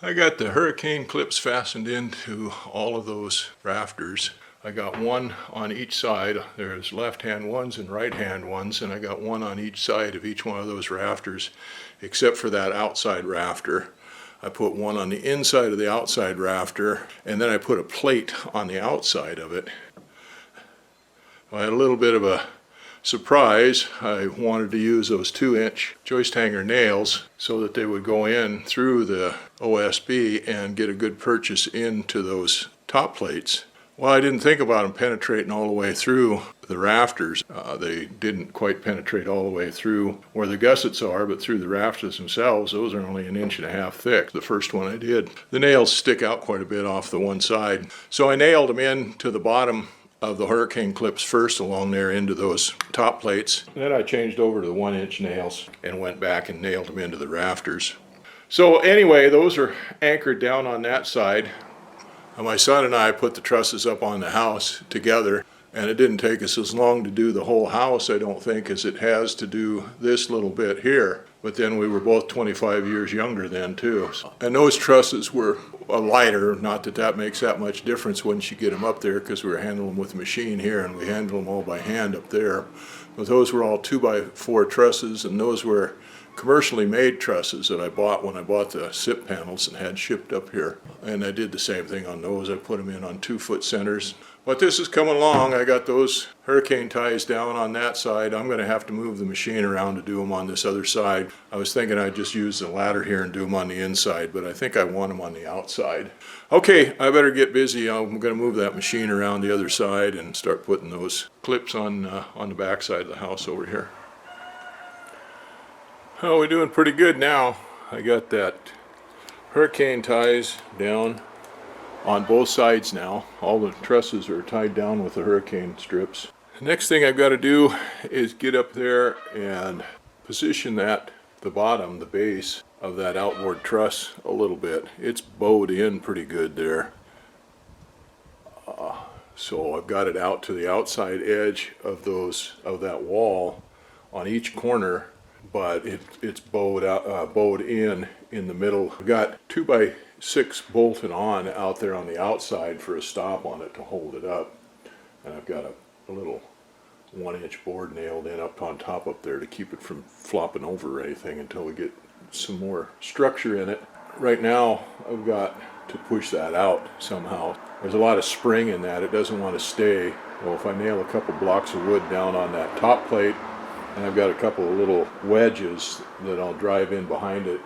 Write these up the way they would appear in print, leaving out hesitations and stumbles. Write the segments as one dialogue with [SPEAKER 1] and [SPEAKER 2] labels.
[SPEAKER 1] I got the hurricane clips fastened into all of those rafters. I got one on each side. There's left-hand ones and right-hand ones, and I got one on each side of each one of those rafters, except for that outside rafter. I put one on the inside of the outside rafter, and then I put a plate on the outside of it. I had a little bit of a surprise. I wanted to use those 2-inch joist hanger nails so that they would go in through the OSB and get a good purchase into those top plates. Well, I didn't think about them penetrating all the way through the rafters. They didn't quite penetrate all the way through where the gussets are, but through the rafters themselves, those are only 1.5 inches thick. The first one I did. The nails stick out quite a bit off the one side. So I nailed them in to the bottom of the hurricane clips first along there into those top plates. Then I changed over to the 1-inch nails and went back and nailed them into the rafters. So anyway, those are anchored down on that side. My son and I put the trusses up on the house together, and it didn't take us as long to do the whole house, I don't think, as it has to do this little bit here. But then we were both 25 years younger then too. And those trusses were lighter, not that that makes that much difference once you get them up there, because we were handling them with a machine here and we handle them all by hand up there. But those were all 2x4 trusses, and those were commercially made trusses that I bought when I bought the SIP panels and had shipped up here. And I did the same thing on those. I put them in on 2-foot centers. But this is coming along. I got those hurricane ties down on that side. I'm going to have to move the machine around to do them on this other side. I was thinking I'd just use the ladder here and do them on the inside, but I think I want them on the outside. Okay, I better get busy. I'm going to move that machine around the other side and start putting those clips on the back side of the house over here. Oh, we're doing pretty good now. I got that hurricane ties down on both sides now. All the trusses are tied down with the hurricane strips. The next thing I've got to do is get up there and position the bottom, the base of that outboard truss a little bit. It's bowed in pretty good there. So I've got it out to the outside edge of that wall on each corner, but it's bowed in the middle. I've got 2x6 bolted on out there on the outside for a stop on it to hold it up, and I've got a little 1-inch board nailed in up on top up there to keep it from flopping over or anything until we get some more structure in it. Right now I've got to push that out somehow. There's a lot of spring in that. It doesn't want to stay. Well, if I nail a couple blocks of wood down on that top plate, and I've got a couple of little wedges that I'll drive in behind it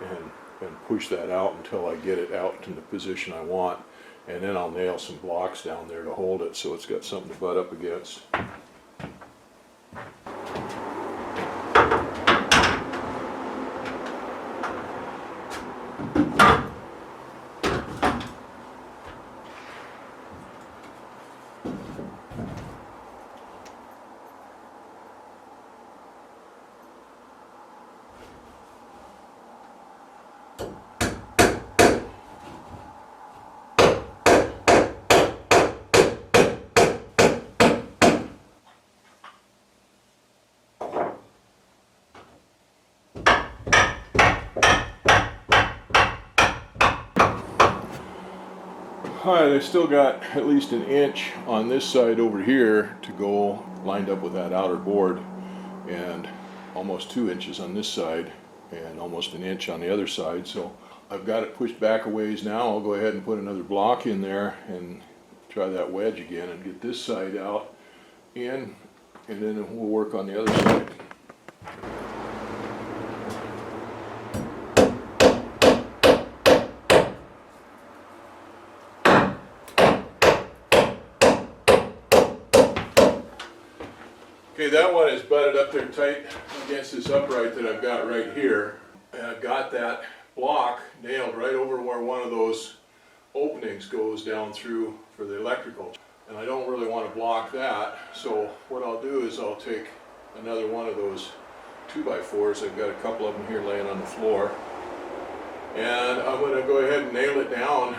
[SPEAKER 1] and push that out until I get it out in the position I want, and then I'll nail some blocks down there to hold it so it's got something to butt up against. Alright, I still got at least 1 inch on this side over here to go lined up with that outer board, and almost 2 inches on this side and almost 1 inch on the other side. So I've got it pushed back a ways now. I'll go ahead and put another block in there and try that wedge again and get this side out in, and then we'll work on the other side. Okay, that one is butted up there tight against this upright that I've got right here. And I've got that block nailed right over where one of those openings goes down through for the electrical. And I don't really want to block that, so what I'll do is I'll take another one of those 2x4s. I've got a couple of them here laying on the floor. And I'm going to go ahead and nail it down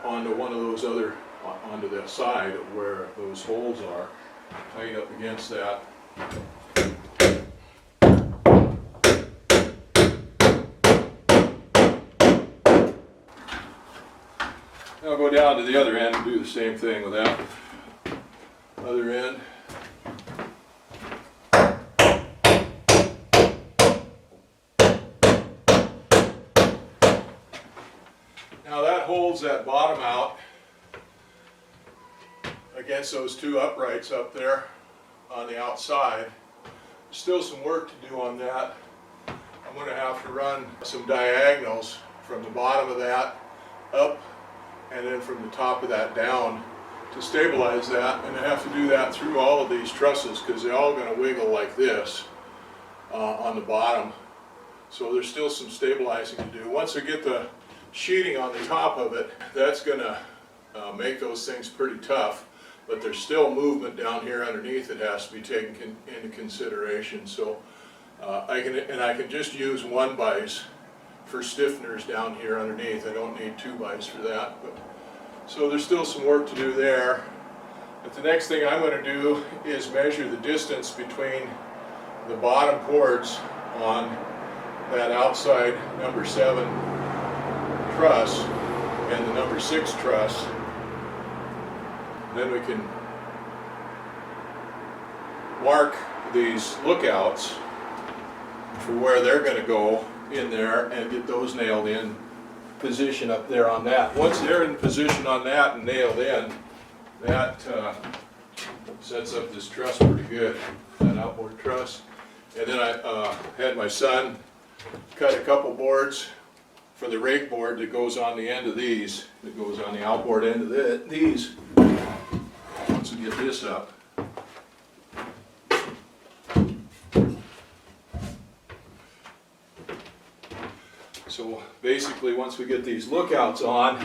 [SPEAKER 1] onto one of those onto the side of where those holes are, tight up against that. Now go down to the other end and do the same thing with that. Other end. Now that holds that bottom out against those two uprights up there on the outside. Still some work to do on that. I'm going to have to run some diagonals from the bottom of that up and then from the top of that down to stabilize that, and I have to do that through all of these trusses because they're all going to wiggle like this on the bottom. So there's still some stabilizing to do. Once I get the sheeting on the top of it, that's going to make those things pretty tough, but there's still movement down here underneath that has to be taken into consideration. So I can just use 1-bys for stiffeners down here underneath. I don't need 2-bys for that. But, so there's still some work to do there. But the next thing I'm going to do is measure the distance between the bottom cords on that outside number 7 truss and the number 6 truss. Then we can mark these lookouts for where they're going to go in there and get those nailed in position up there on that. Once they're in position on that and nailed in, that sets up this truss pretty good, that outboard truss. And then I had my son cut a couple boards for the rake board that goes on the end of these, that goes on the outboard end of these. Once we get this up. So basically once we get these lookouts on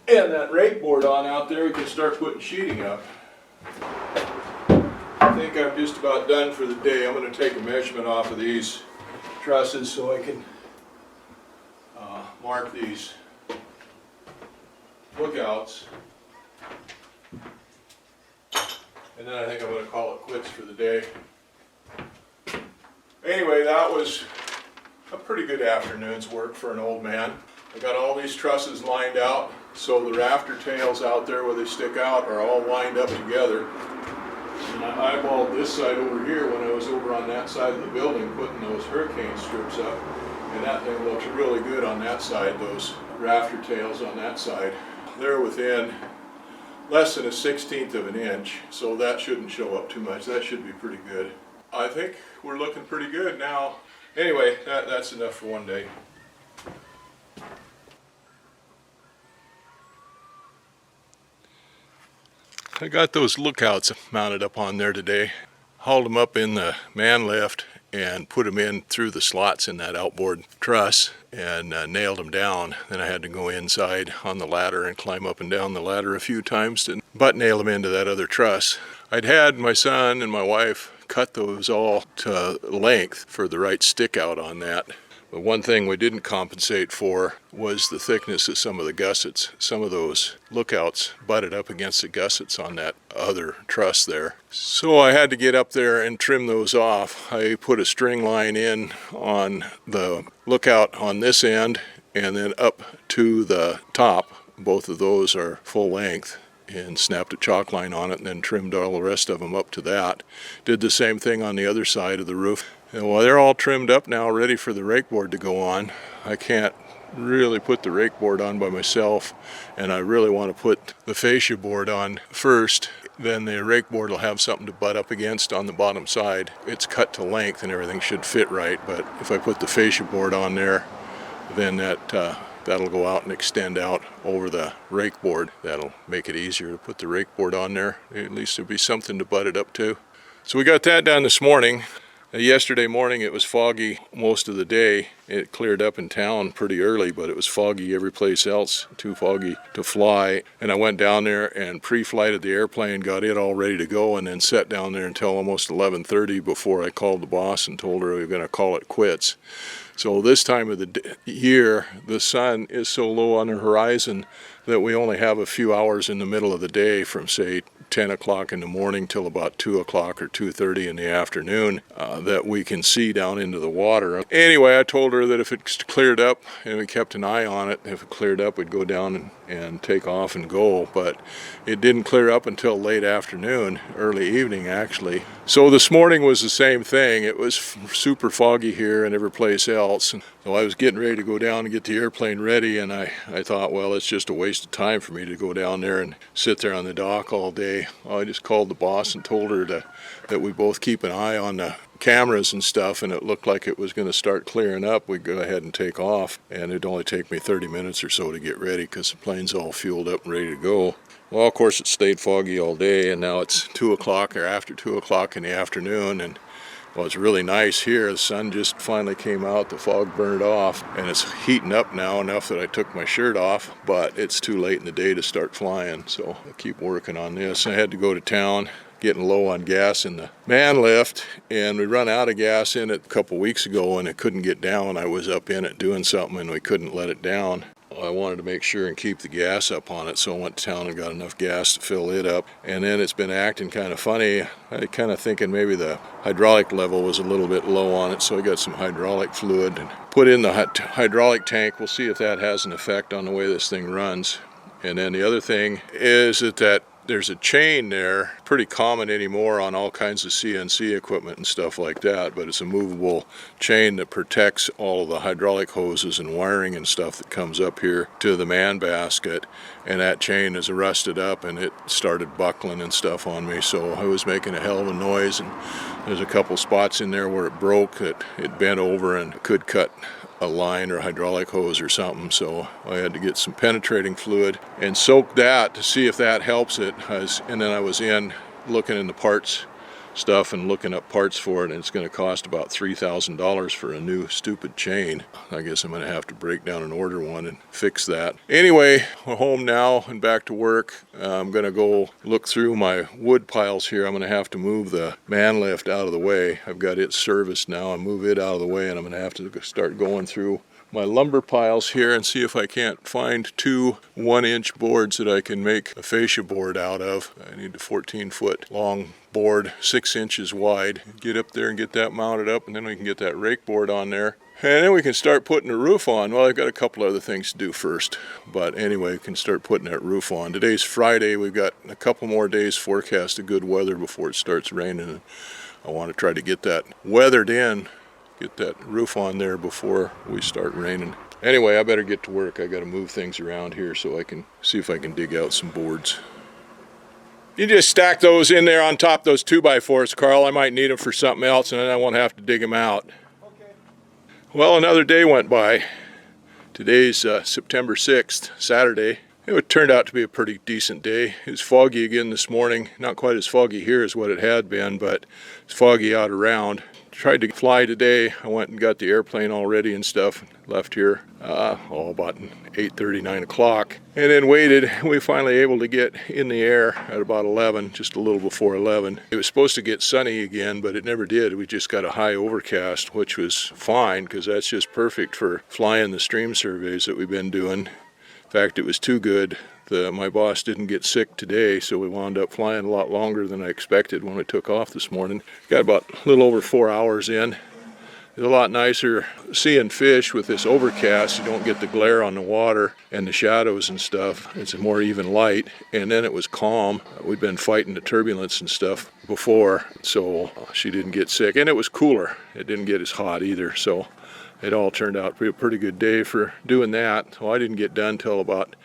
[SPEAKER 1] and that rake board on out there, we can start putting sheeting up. I think I'm just about done for the day. I'm going to take a measurement off of these trusses so I can mark these lookouts. And then I think I'm going to call it quits for the day. Anyway, that was a pretty good afternoon's work for an old man. I got all these trusses lined out, so the rafter tails out there where they stick out are all lined up together. And I eyeballed this side over here when I was over on that side of the building putting those hurricane strips up. And that thing looks really good on that side, those rafter tails on that side. They're within less than a 1/16 of an inch, so that shouldn't show up too much. That should be pretty good. I think we're looking pretty good now. Anyway, that's enough for one day. I got those lookouts mounted up on there today. Hauled them up in the man lift and put them in through the slots in that outboard truss and nailed them down. Then I had to go inside on the ladder and climb up and down the ladder a few times to butt nail them into that other truss. I'd had my son and my wife cut those all to length for the right stick out on that. But one thing we didn't compensate for was the thickness of some of the gussets. Some of those lookouts butted up against the gussets on that other truss there. So I had to get up there and trim those off. I put a string line in on the lookout on this end and then up to the top. Both of those are full length, and snapped a chalk line on it and then trimmed all the rest of them up to that. Did the same thing on the other side of the roof. And well, they're all trimmed up now, ready for the rake board to go on. I can't really put the rake board on by myself, and I really want to put the fascia board on first. Then the rake board will have something to butt up against on the bottom side. It's cut to length and everything should fit right, but if I put the fascia board on there, then that'll go out and extend out over the rake board. That'll make it easier to put the rake board on there. At least there'll be something to butt it up to. So we got that done this morning. Yesterday morning it was foggy most of the day. It cleared up in town pretty early, but it was foggy every place else, too foggy to fly. And I went down there and pre-flighted the airplane, got it all ready to go, and then sat down there until almost 11:30 before I called the boss and told her we were going to call it quits. So this time of the year, the sun is so low on the horizon that we only have a few hours in the middle of the day from, say, 10 o'clock in the morning till about 2 o'clock or 2:30 in the afternoon that we can see down into the water. Anyway, I told her that if it cleared up, and we kept an eye on it, if it cleared up, we'd go down and take off and go. But it didn't clear up until late afternoon, early evening actually. So this morning was the same thing. It was super foggy here and every place else. And so I was getting ready to go down and get the airplane ready, and I thought, well, it's just a waste of time for me to go down there and sit there on the dock all day. Well, I just called the boss and told her that we both keep an eye on the cameras and stuff, and it looked like it was going to start clearing up. We'd go ahead and take off, and it'd only take me 30 minutes or so to get ready because the plane's all fueled up and ready to go. Well, of course, it stayed foggy all day, and now it's 2 o'clock or after 2 o'clock in the afternoon, and well, it's really nice here. The sun just finally came out, the fog burned off, and it's heating up now enough that I took my shirt off, but it's too late in the day to start flying, so I keep working on this. I had to go to town, getting low on gas in the man lift, and we run out of gas in it a couple weeks ago, and it couldn't get down. I was up in it doing something, and we couldn't let it down. I wanted to make sure and keep the gas up on it, so I went to town and got enough gas to fill it up. And then it's been acting kind of funny. I kind of thinking maybe the hydraulic level was a little bit low on it, so I got some hydraulic fluid and put in the hydraulic tank. We'll see if that has an effect on the way this thing runs. And then the other thing is that there's a chain there, pretty common anymore on all kinds of CNC equipment and stuff like that, but it's a movable chain that protects all of the hydraulic hoses and wiring and stuff that comes up here to the man basket, and that chain is rusted up and it started buckling and stuff on me, so I was making a hell of a noise, and there's a couple spots in there where it broke, that it bent over and could cut a line or hydraulic hose or something, so I had to get some penetrating fluid and soak that to see if that helps it. And then I was in looking in the parts stuff and looking up parts for it, and it's going to cost about $3,000 for a new stupid chain. I guess I'm going to have to break down and order one and fix that. Anyway, we're home now and back to work. I'm going to go look through my wood piles here. I'm going to have to move the man lift out of the way. I've got it serviced now. I move it out of the way, and I'm going to have to start going through my lumber piles here and see if I can't find 2 1-inch boards that I can make a fascia board out of. I need a 14-foot long board, 6 inches wide. Get up there and get that mounted up, and then we can get that rake board on there. And then we can start putting the roof on. Well, I've got a couple other things to do first, but anyway, we can start putting that roof on. Today's Friday. We've got a couple more days forecast of good weather before it starts raining. I want to try to get that weathered in, get that roof on there before we start raining. Anyway, I better get to work. I got to move things around here so I can see if I can dig out some boards. You just stack those in there on top of those 2x4s, Carl. I might need them for something else, and then I won't have to dig them out. Okay. Well, another day went by. Today's September 6th, Saturday. It turned out to be a pretty decent day. It was foggy again this morning. Not quite as foggy here as what it had been, but it's foggy out around. Tried to fly today. I went and got the airplane all ready and stuff. Left here about 8:30, 9 o'clock. And then waited. We finally able to get in the air at about 11, just a little before 11. It was supposed to get sunny again, but it never did. We just got a high overcast, which was fine because that's just perfect for flying the stream surveys that we've been doing. In fact, it was too good. My boss didn't get sick today, so we wound up flying a lot longer than I expected when we took off this morning. Got about a little over 4 hours in. It's a lot nicer seeing fish with this overcast. You don't get the glare on the water and the shadows and stuff. It's a more even light. And then it was calm. We'd been fighting the turbulence and stuff before, so she didn't get sick. And it was cooler. It didn't get as hot either, so it all turned out to be a pretty good day for doing that. Well, I didn't get done till about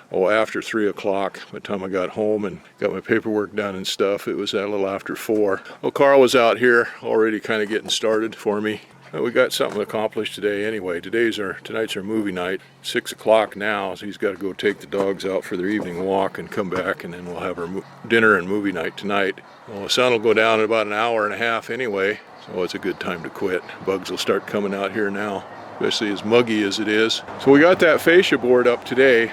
[SPEAKER 1] after 3 o'clock. By the time I got home and got my paperwork done and stuff, it was a little after 4. Well, Carl was out here already kind of getting started for me. We got something accomplished today anyway. Tonight's our movie night. 6 o'clock now, so he's got to go take the dogs out for their evening walk and come back, and then we'll have our dinner and movie night tonight. Well, the sun will go down in about an hour and a half anyway, so it's a good time to quit. Bugs will start coming out here now, especially as muggy as it is. So we got that fascia board up today.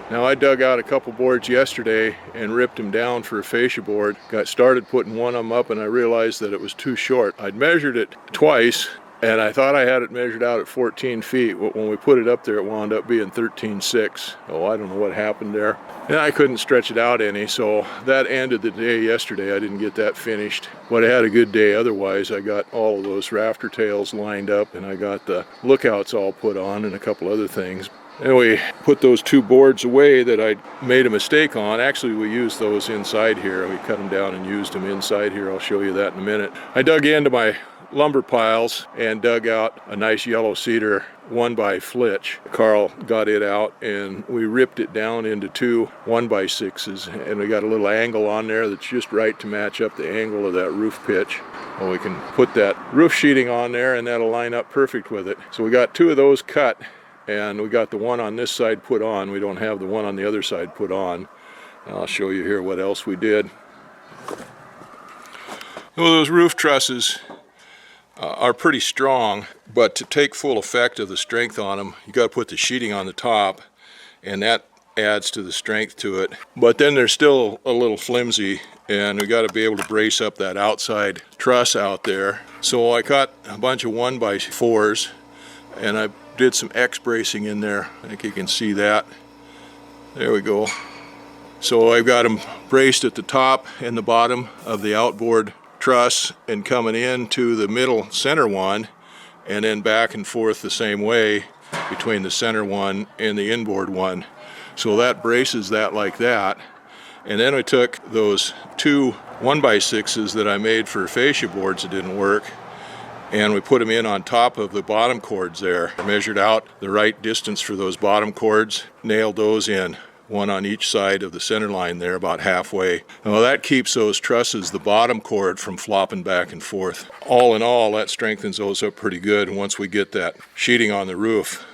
[SPEAKER 1] Now, I dug out a couple boards yesterday and ripped them down for a fascia board. Got started putting one of them up, and I realized that it was too short. I'd measured it twice, And I thought I had it measured out at 14 feet, but when we put it up there, it wound up being 13.6. Oh, I don't know what happened there. And I couldn't stretch it out any, so that ended the day yesterday. I didn't get that finished, but I had a good day otherwise. I got all of those rafter tails lined up, and I got the lookouts all put on and a couple other things. Anyway, put those two boards away that I made a mistake on. Actually, we used those inside here. We cut them down and used them inside here. I'll show you that in a minute. I dug into my lumber piles and dug out a nice yellow cedar 1x flitch. Carl got it out and we ripped it down into two 1x6s, and we got a little angle on there that's just right to match up the angle of that roof pitch. Well, we can put that roof sheeting on there and that'll line up perfect with it. So we got two of those cut, and we got the one on this side put on. We don't have the one on the other side put on. I'll show you here what else we did. Well, those roof trusses are pretty strong, but to take full effect of the strength on them, you got to put the sheeting on the top, and that adds to the strength to it. But then they're still a little flimsy, and we got to be able to brace up that outside truss out there. So I got a bunch of 1x4s, and I did some X bracing in there. I think you can see that. There we go. So I've got them braced at the top and the bottom of the outboard truss and coming into the middle center one, and then back and forth the same way between the center one and the inboard one. So that braces that like that. And then I took those two 1x6s that I made for fascia boards that didn't work, and we put them in on top of the bottom cords there. I measured out the right distance for those bottom cords, nailed those in, one on each side of the center line there, about halfway. Well, that keeps those trusses, the bottom cord, from flopping back and forth. All in all, that strengthens those up pretty good. And once we get that sheeting on the roof,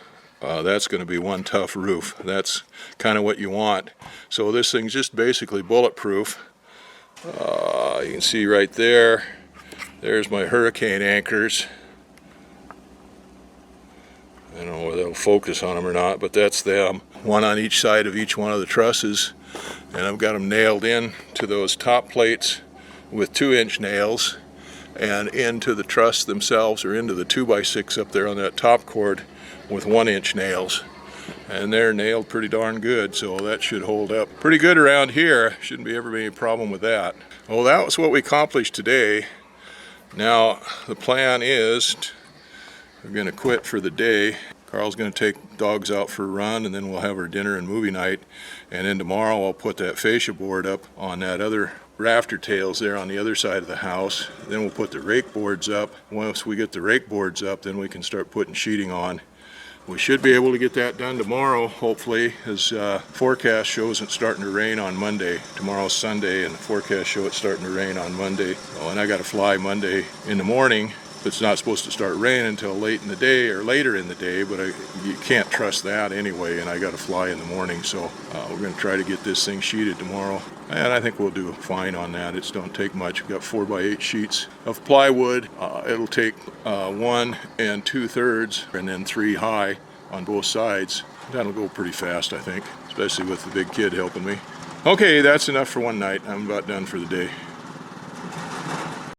[SPEAKER 1] that's going to be one tough roof. That's kind of what you want. So this thing's just basically bulletproof. You can see right there, there's my hurricane anchors. I don't know whether they'll focus on them or not, but that's them. One on each side of each one of the trusses, and I've got them nailed in to those top plates with 2-inch nails, and into the truss themselves, or into the 2x6 up there on that top cord with 1-inch nails. And they're nailed pretty darn good, so that should hold up pretty good around here. Shouldn't be ever be any problem with that. Well, that was what we accomplished today. Now the plan is we're going to quit for the day. Carl's going to take dogs out for a run, and then we'll have our dinner and movie night. And then tomorrow I'll put that fascia board up on that other rafter tails there on the other side of the house. Then we'll put the rake boards up. Once we get the rake boards up, then we can start putting sheeting on. We should be able to get that done tomorrow, hopefully, as forecast shows it's starting to rain on Monday. Tomorrow's Sunday, and the forecast show it's starting to rain on Monday. Oh, and I got to fly Monday in the morning. It's not supposed to start raining until late in the day or later in the day, but you can't trust that anyway, and I got to fly in the morning. So we're going to try to get this thing sheeted tomorrow, and I think we'll do fine on that. It don't take much. We've got 4x8 sheets of plywood. It'll take 1 2/3 and then 3 high on both sides. That'll go pretty fast, I think, especially with the big kid helping me. Okay, that's enough for one night. I'm about done for the day.